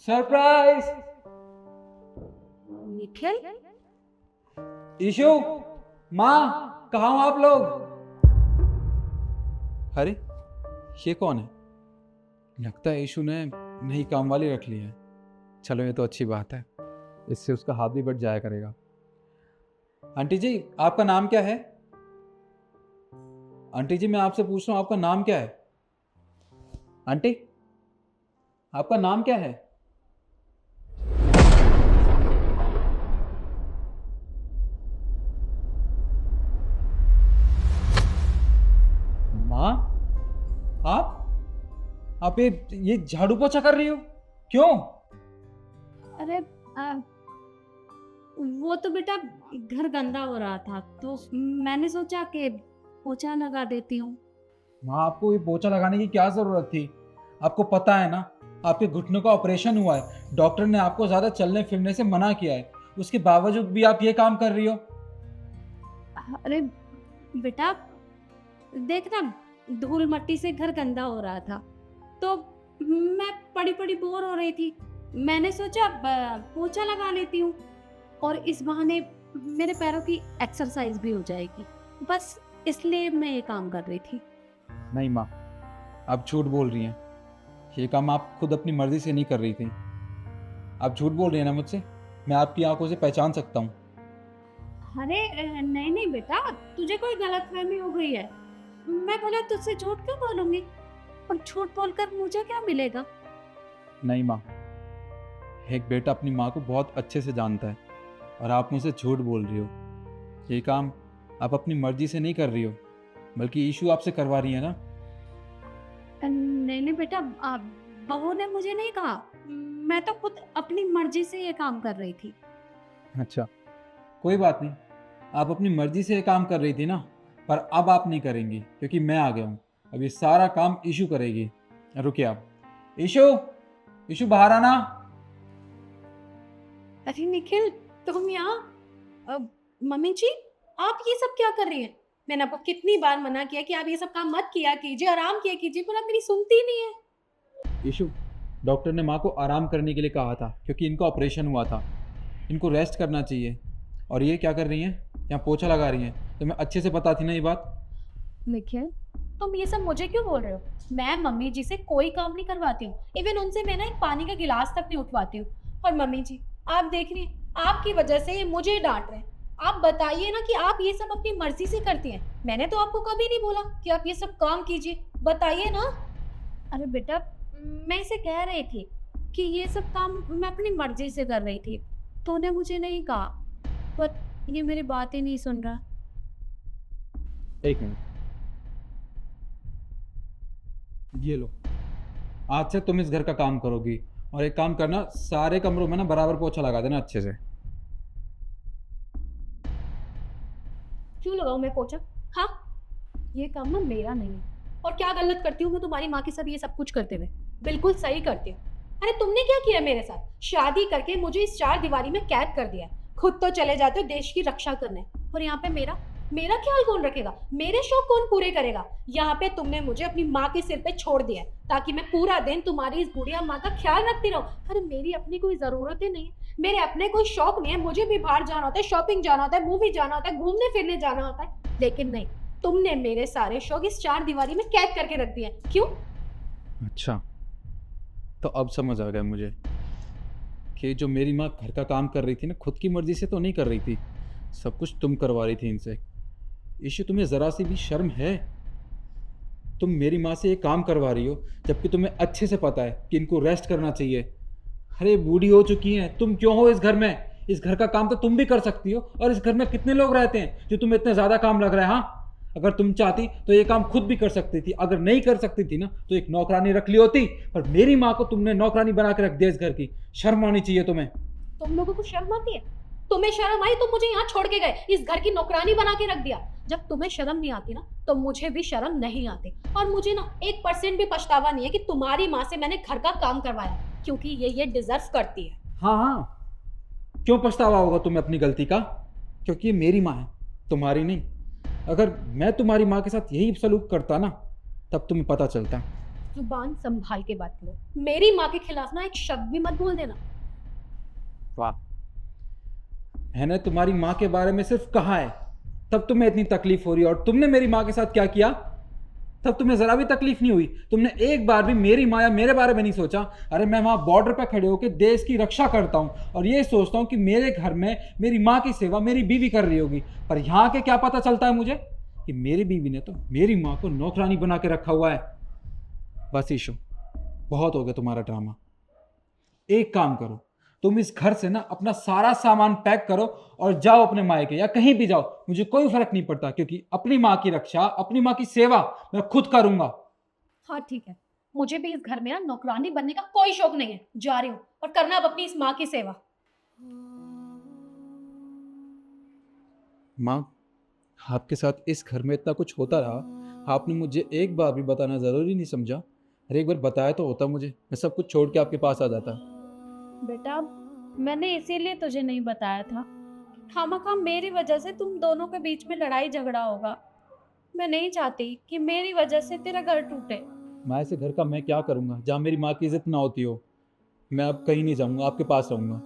Surprise. Nikhil, issue, माँ, कहाँ हो आप लोग? अरे ये कौन है? लगता है ईशु ने नई काम वाली रख ली है। चलो ये तो अच्छी बात है, इससे उसका हाथ भी बट जाया करेगा। आंटी जी, आपका नाम क्या है? आंटी जी, मैं आपसे पूछ रहा हूँ, आपका नाम क्या है? आंटी, आपका नाम क्या है? माँ, आप ये झाड़ू पोछा कर रही हो? क्यों? अरे वो तो बेटा घर गंदा हो रहा था तो मैंने सोचा कि पोछा लगा देती हूँ। माँ, आपको ये पोछा लगाने की क्या जरूरत थी? आपको पता है ना, आपके घुटनों का ऑपरेशन हुआ है। डॉक्टर ने आपको ज्यादा चलने फिरने से मना किया है, उसके बावजूद भी आप ये काम कर रही हो। अरे बेटा देख ना, धूल मिट्टी से घर गंदा हो रहा था तो मैं पड़ी पड़ी बोर हो रही थी। मैंने सोचा पोछा लगा लेती हूँ और इस बहाने मेरे पैरों की एक्सरसाइज भी हो जाएगी, बस इसलिए मैं ये काम कर रही थी। नहीं माँ, आप झूठ बोल रही हैं। ये काम आप खुद अपनी मर्जी से नहीं कर रही थी। आप झूठ बोल रही हैं ना मुझसे, मैं आपकी आंखों से पहचान सकता हूँ। अरे नहीं नहीं बेटा, तुझे कोई गलतफहमी हो गई है। मैं भला तुझसे झूठ क्यों बोलूंगी? और झूठ बोलकर मुझे क्या मिलेगा? नहीं माँ, एक बेटा अपनी माँ को बहुत अच्छे से जानता है और आप मुझसे झूठ बोल रही हो। ये काम आप अपनी मर्जी से नहीं कर रही हो, बल्कि ईशू आपसे करवा रही है ना। नहीं नहीं बेटा, बहू ने मुझे नहीं कहा, मैं तो खुद अपनी मर्जी से ये काम कर रही थी। अच्छा, कोई बात नहीं, आप अपनी मर्जी से ये काम कर रही थी ना, पर अब आप नहीं करेंगी क्योंकि मैं आ गया हूँ। अब ये सारा काम ईशू करेगी। रुकिए आप। ईशु, ईशु बाहर आना। अरे निखिल, तुम यहाँ? मम्मी जी, आप ये सब क्या कर रही हैं? मैंने आपको कितनी बार मना किया कि आप ये सब काम मत किया कीजिए, आराम किया कीजिए, पर आप मेरी सुनती नहीं है। ईशु, डॉक्टर ने माँ को आराम करने के लिए कहा था क्योंकि इनका ऑपरेशन हुआ था। इनको रेस्ट करना चाहिए। और ये क्या कर रही हैं? यहाँ पोछा लगा रही हैं। तो मैं अच्छे से पता थी ना ये बात। निखिल, तुम ये सब मुझे क्यों बोल रहे हो? मैं मम्मी जी से कोई काम नहीं करवाती हूँ। इवन उनसे मैं ना एक पानी का गिलास तक नहीं उठवाती हूँ। और मम्मी जी, आप देख रही हैं, आपकी वजह से ये मुझे डांट रहे हैं। आप बताइए ना कि आप ये सब अपनी मर्जी से करती हैं। मैंने तो आपको कभी नहीं बोला कि आप ये सब काम कीजिए, बताइए ना। अरे बेटा, मैं इसे कह रही थी कि ये सब काम मैं अपनी मर्जी से कर रही थी, तो उन्हें मुझे नहीं कहा, पर ये मेरी बात ही नहीं सुन रहा। एक मिनट, ये लो। आज से तुम इस घर का काम करोगी। और एक काम करना, सारे कमरों में ना बराबर पोछा लगा देना अच्छे से। क्यों लगाऊं मैं पोछा? हाँ, ये काम ना मेरा नहीं है। और क्या गलत करती हूँ मैं तुम्हारी माँ के साथ ये सब कुछ करते हुए? बिल्कुल सही करती हूँ। अरे तुमने क्या किया मेरे साथ? शादी करके मुझे इस चार दीवारी में कैद कर दिया। खुद तो चले जाते हो देश की रक्षा करने, और यहाँ पे मेरा मेरा ख्याल कौन रखेगा? मेरे शौक कौन पूरे करेगा? यहाँ पे तुमने मुझे अपनी माँ के सिर पे छोड़ दिया है ताकि मैं पूरा दिन तुम्हारी इस बुढ़िया माँ का ख्याल रखती रहूं। अरे मेरी अपनी कोई जरूरत ही नहीं है, मेरे अपने कोई शौक नहीं है। मुझे भी बाहर जाना होता है, शॉपिंग जाना होता है, मूवी जाना होता है, घूमने फिरने जाना होता है, लेकिन नहीं, तुमने मेरे सारे शौक इस चार दीवारी में कैद करके रख दिए। क्यों? अच्छा, तो अब समझ आ गया मुझे कि जो मेरी माँ घर का काम कर रही थी ना, खुद की मर्जी से तो नहीं कर रही थी, सब कुछ तुम करवा रही थी इनसे। ईशु, तुम्हें ज़रा सी भी शर्म है? तुम मेरी माँ से ये काम करवा रही हो जबकि तुम्हें अच्छे से पता है कि इनको रेस्ट करना चाहिए। अरे बूढ़ी हो चुकी हैं, तुम क्यों हो इस घर में? इस घर का काम तो तुम भी कर सकती हो। और इस घर में कितने लोग रहते हैं जो तुम्हें इतने ज़्यादा काम लग रहा है? हाँ, अगर तुम चाहती तो ये काम खुद भी कर सकती थी। अगर नहीं कर सकती थी ना, तो एक नौकरानी रख ली होती। पर मेरी माँ को तुमने नौकरानी बना के रख दिया इस घर की। शर्म आनी चाहिए तुम्हें। तुम लोगों को शर्म आती है? तुम्हें शर्म आई तो मुझे यहाँ छोड़ के गए, इस घर की नौकरानी बना के रख दिया। जब तुम्हें शर्म नहीं आती ना, तो मुझे भी शर्म नहीं आती। और मुझे ना 1% भी पछतावा नहीं है कि तुम्हारी माँ से मैंने घर का काम करवाया, क्योंकि ये डिजर्व करती है। हाँ हाँ, क्यों पछतावा होगा तुम्हें अपनी गलती का? क्योंकि ये मेरी माँ है, तुम्हारी नहीं। अगर मैं तुम्हारी माँ के साथ यही सलूक करता ना, तब तुम्हें पता चलता। जुबान संभाल के बात करो। मेरी माँ के खिलाफ ना एक शब्द भी मत बोल देना। वाह, मैंने तुम्हारी माँ के बारे में सिर्फ कहा है, तब तुम्हें इतनी तकलीफ हो रही है। और तुमने मेरी माँ के साथ क्या किया, तब तुम्हें जरा भी तकलीफ नहीं हुई। तुमने एक बार भी मेरी माँ या मेरे बारे में नहीं सोचा। अरे मैं वहां बॉर्डर पे खड़े होकर देश की रक्षा करता हूँ और ये सोचता हूँ कि मेरे घर में मेरी माँ की सेवा मेरी बीवी कर रही होगी। पर यहाँ के क्या पता चलता है मुझे कि मेरी बीवी ने तो मेरी माँ को नौकरानी बना के रखा हुआ है। बस ईशु, बहुत हो गया तुम्हारा ड्रामा। एक काम करो, तुम इस घर से ना अपना सारा सामान पैक करो और जाओ अपने मायके या कहीं भी जाओ, मुझे कोई फर्क नहीं पड़ता, क्योंकि अपनी माँ की रक्षा, अपनी माँ की सेवा मैं खुद करूंगा। हाँ ठीक है, मुझे भी इस घर में ना नौकरानी बनने का कोई शौक नहीं है। जा रही हूँ और करना अब अपनी इस माँ की सेवा। माँ, आपके साथ इस घर में इतना कुछ होता रहा, आपने मुझे एक बार भी बताना जरूरी नहीं समझा? अरे एक बार बताया तो होता मुझे, मैं सब कुछ छोड़ के आपके पास आ जाता। बेटा, मैंने इसीलिए तुझे नहीं बताया था। खामखा मेरी वजह से तुम दोनों के बीच में लड़ाई झगड़ा होगा। मैं नहीं चाहती कि मेरी वजह से तेरा घर टूटे। मैं ऐसे घर का मैं क्या करूंगा जहाँ मेरी माँ की इज्जत ना होती हो। मैं अब कहीं नहीं जाऊंगा, आपके पास रहूंगा।